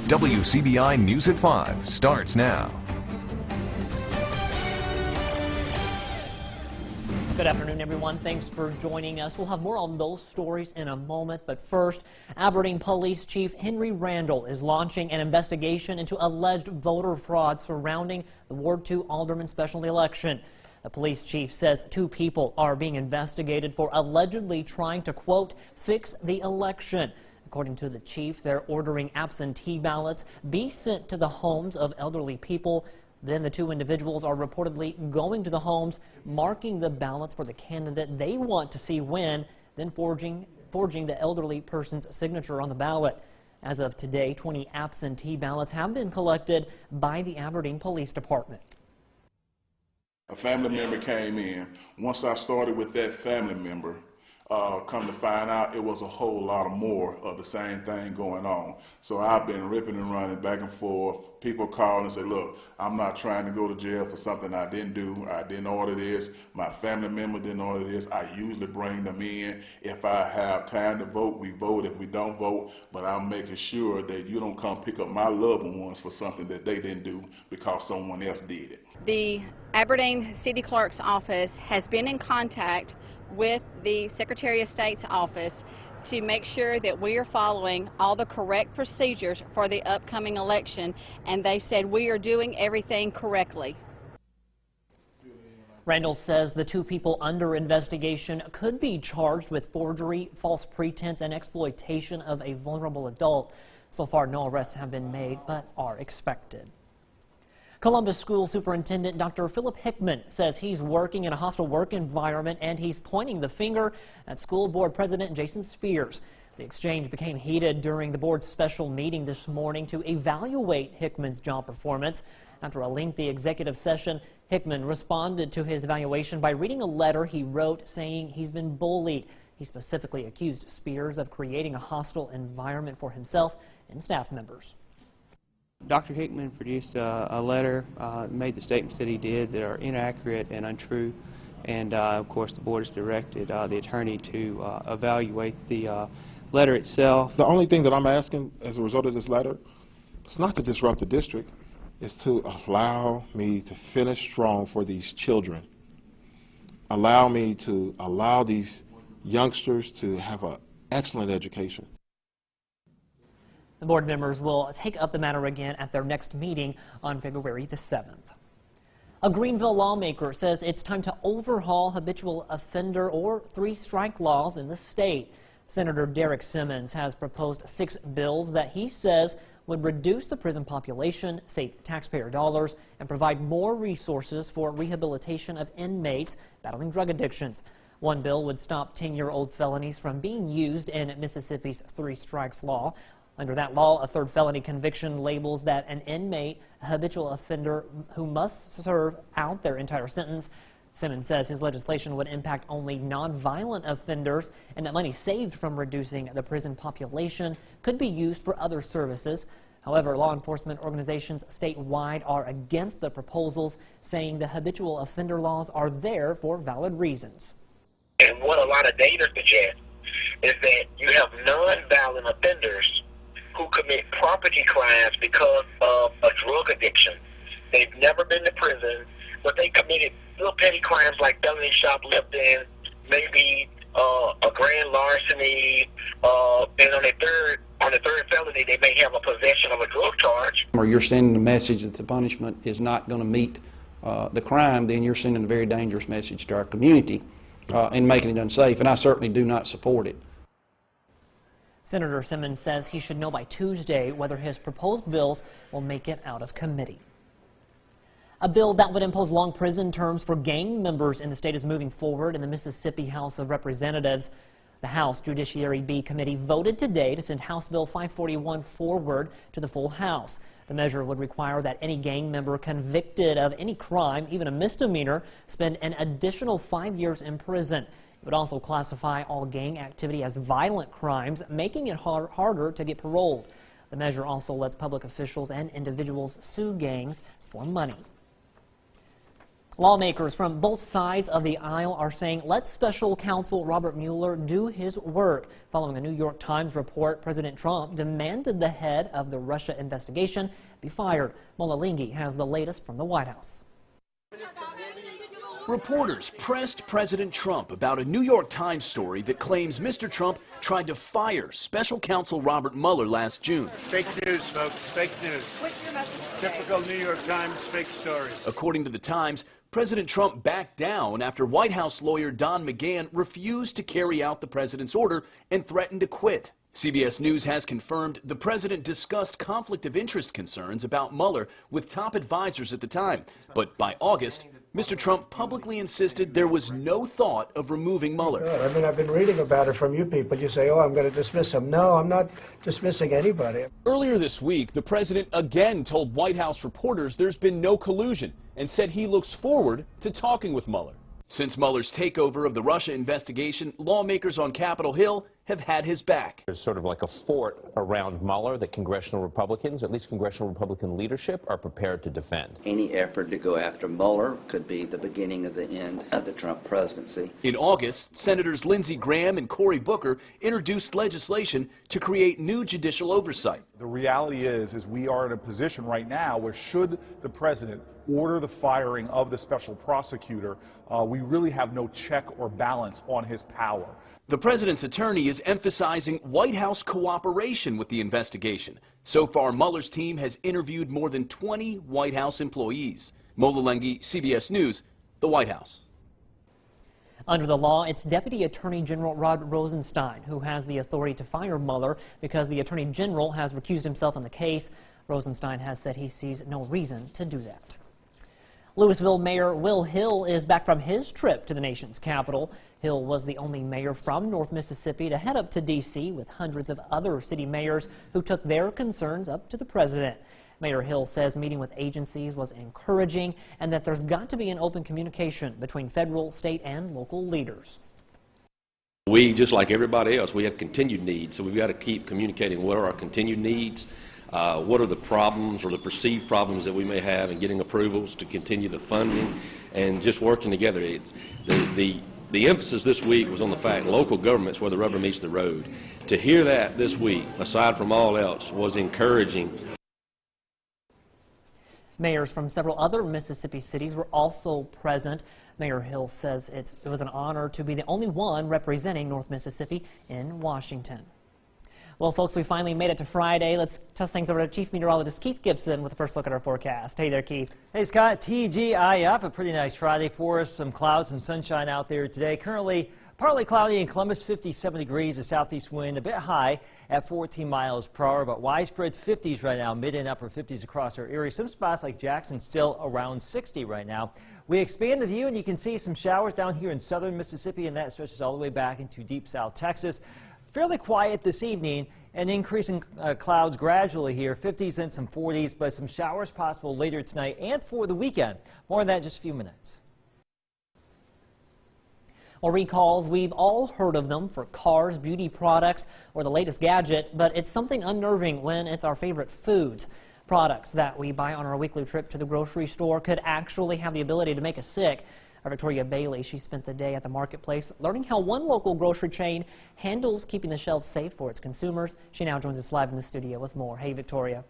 WCBI News at 5 starts now. Good afternoon, everyone. Thanks for joining us. We'll have more on those stories in a moment, but first, Aberdeen Police Chief Henry Randall is launching an investigation into alleged voter fraud surrounding the Ward 2 Alderman special election. The police chief says 2 people are being investigated for allegedly trying to, quote, fix the election. According to the chief, they're ordering absentee ballots be sent to the homes of elderly people. Then the 2 individuals are reportedly going to the homes, marking the ballots for the candidate they want to see win, then forging the elderly person's signature on the ballot. As of today, 20 absentee ballots have been collected by the Aberdeen Police Department. A family member came in. Once I started with that family member, come to find out it was a whole lot more of the same thing going on. So I've been ripping and running back and forth. People call and say, look, I'm not trying to go to jail for something I didn't do. I didn't order this. My family member didn't order this. I usually bring them in. If I have time to vote, we vote. If we don't vote, but I'm making sure that you don't come pick up my loved ones for something that they didn't do because someone else did it. The Aberdeen City Clerk's office has been in contact with the Secretary of State's office to make sure that we are following all the correct procedures for the upcoming election, and they said we are doing everything correctly. Randall says the 2 people under investigation could be charged with forgery, false pretense, and exploitation of a vulnerable adult. So far, no arrests have been made, but are expected. Columbus School Superintendent Dr. Philip Hickman says he's working in a hostile work environment, and he's pointing the finger at school board president Jason Spears. The exchange became heated during the board's special meeting this morning to evaluate Hickman's job performance. After a lengthy executive session, Hickman responded to his evaluation by reading a letter he wrote saying he's been bullied. He specifically accused Spears of creating a hostile environment for himself and staff members. Dr. Hickman produced a letter, made the statements that he did that are inaccurate and untrue, and of course the board has directed the attorney to evaluate the letter itself. The only thing that I'm asking as a result of this letter is not to disrupt the district, it's to allow me to finish strong for these children. Allow me to allow these youngsters to have an excellent education. The board members will take up the matter again at their next meeting on February the 7th. A Greenville lawmaker says it's time to overhaul habitual offender or 3-strike laws in the state. Senator Derek Simmons has proposed 6 bills that he says would reduce the prison population, save taxpayer dollars, and provide more resources for rehabilitation of inmates battling drug addictions. One bill would stop 10-year-old felonies from being used in Mississippi's 3-strikes law. Under that law, a 3rd felony conviction labels that an inmate a habitual offender who must serve out their entire sentence. Simmons says his legislation would impact only nonviolent offenders, and that money saved from reducing the prison population could be used for other services. However, law enforcement organizations statewide are against the proposals, saying the habitual offender laws are there for valid reasons. And what a lot of data suggests is that you have nonviolent offenders who commit property crimes because of a drug addiction. They've never been to prison, but they committed little petty crimes like felony shoplifting, maybe a grand larceny, and on the third felony they may have a possession of a drug charge. Or you're sending the message that the punishment is not going to meet the crime, then you're sending a very dangerous message to our community and making it unsafe, and I certainly do not support it. Senator Simmons says he should know by Tuesday whether his proposed bills will make it out of committee. A bill that would impose long prison terms for gang members in the state is moving forward in the Mississippi House of Representatives. The House Judiciary B Committee voted today to send House Bill 541 forward to the full House. The measure would require that any gang member convicted of any crime, even a misdemeanor, spend an additional 5 years in prison. It would also classify all gang activity as violent crimes, making it harder to get paroled. The measure also lets public officials and individuals sue gangs for money. Lawmakers from both sides of the aisle are saying let special counsel Robert Mueller do his work. Following a New York Times report, President Trump demanded the head of the Russia investigation be fired. Mola Linghi has the latest from the White House. Reporters pressed President Trump about a New York Times story that claims Mr. Trump tried to fire special counsel Robert Mueller last June. Fake news, folks, fake news. What's your message today? Typical New York Times fake stories. According to the Times, President Trump backed down after White House lawyer Don McGahn refused to carry out the president's order and threatened to quit. CBS News has confirmed the president discussed conflict of interest concerns about Mueller with top advisors at the time. But by August, Mr. Trump publicly insisted there was no thought of removing Mueller. I mean, I've been reading about it from you people. You say, oh, I'm going to dismiss him. No, I'm not dismissing anybody. Earlier this week, the president again told White House reporters there's been no collusion and said he looks forward to talking with Mueller. Since Mueller's takeover of the Russia investigation, lawmakers on Capitol Hill have had his back. There's sort of like a fort around Mueller that congressional Republicans, at least congressional Republican leadership, are prepared to defend. Any effort to go after Mueller could be the beginning of the end of the Trump presidency. In August, Senators Lindsey Graham and Cory Booker introduced legislation to create new judicial oversight. The reality is we are in a position right now where should the president order the firing of the special prosecutor, we really have no check or balance on his power. The president's attorney is emphasizing White House cooperation with the investigation. So far, Mueller's team has interviewed more than 20 White House employees. Mola Linghi, CBS News, the White House. Under the law, it's Deputy Attorney General Rod Rosenstein who has the authority to fire Mueller because the Attorney General has recused himself in the case. Rosenstein has said he sees no reason to do that. Louisville Mayor Will Hill is back from his trip to the nation's capital. Hill was the only mayor from North Mississippi to head up to D.C. with hundreds of other city mayors who took their concerns up to the president. Mayor Hill says meeting with agencies was encouraging and that there's got to be an open communication between federal, state, and local leaders. We, just like everybody else, we have continued needs, so we've got to keep communicating what are our continued needs. What are the problems or the perceived problems that we may have in getting approvals to continue the funding and just working together. The emphasis this week was on the fact local governments where the rubber meets the road. To hear that this week, aside from all else, was encouraging. Mayors from several other Mississippi cities were also present. Mayor Hill says it was an honor to be the only one representing North Mississippi in Washington. Well, folks, we finally made it to Friday. Let's toss things over to Chief Meteorologist Keith Gibson with a first look at our forecast. Hey there, Keith. Hey, Scott. TGIF, a pretty nice Friday for us. Some clouds, some sunshine out there today. Currently partly cloudy in Columbus, 57 degrees, a southeast wind, a bit high at 14 miles per hour, but widespread 50s right now, mid and upper 50s across our area. Some spots like Jackson still around 60 right now. We expand the view and you can see some showers down here in southern Mississippi, and that stretches all the way back into deep south Texas. Fairly quiet this evening and increasing clouds gradually here, 50s and some 40s, but some showers possible later tonight and for the weekend. More on that in just a few minutes. Well, recalls, we've all heard of them for cars, beauty products, or the latest gadget, but it's something unnerving when it's our favorite foods. Products that we buy on our weekly trip to the grocery store could actually have the ability to make us sick. Our Victoria Bailey, she spent the day at the marketplace learning how one local grocery chain handles keeping the shelves safe for its consumers. She now joins us live in the studio with more. Hey, Victoria.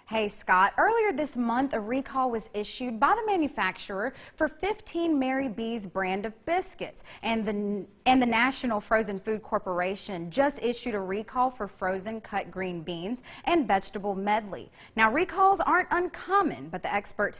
Hey, Scott. Earlier this month, a recall was issued by the manufacturer for 15 Mary B's brand of biscuits. And the National Frozen Food Corporation just issued a recall for frozen cut green beans and vegetable medley. Now, recalls aren't uncommon, but the experts